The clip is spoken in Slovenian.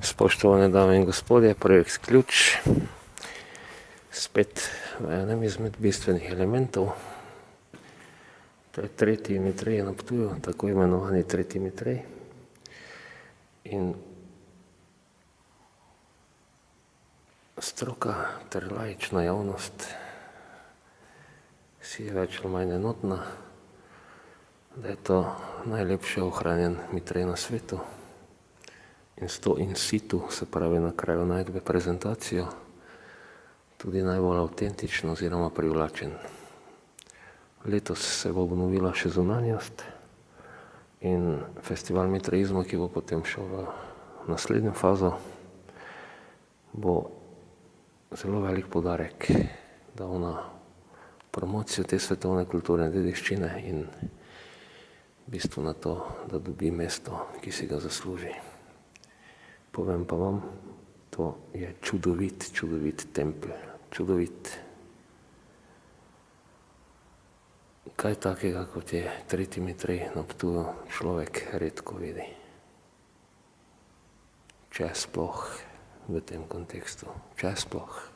Spoštovane dame in gospodje, projekt Ključ, spet v enem izmed bistvenih elementov. To je tretji mitrej na Ptuju, tako imenovani tretji mitrej. In stroka ter laična javnost si je več ali manj enotna, da je to najlepše ohranjen mitrej na svetu. In s to in situ, se pravi na kraju najdbe prezentacijo, tudi najbolj avtentičen oziroma privlačen. Letos se bo obnovila še zunanjost in festival mitreizma, ki bo potem šel v naslednjo fazo, bo zelo velik poudarek dal na promocijo te svetovne kulturne dediščine in v bistvu na to, da dobi mesto, ki si ga zasluži. Povem pa vam, to je čudovit tempelj, čudovit. Kaj takega, kot je tretji mitrej na Ptuju, človek redko vidi. Če sploh v tem kontekstu, če sploh.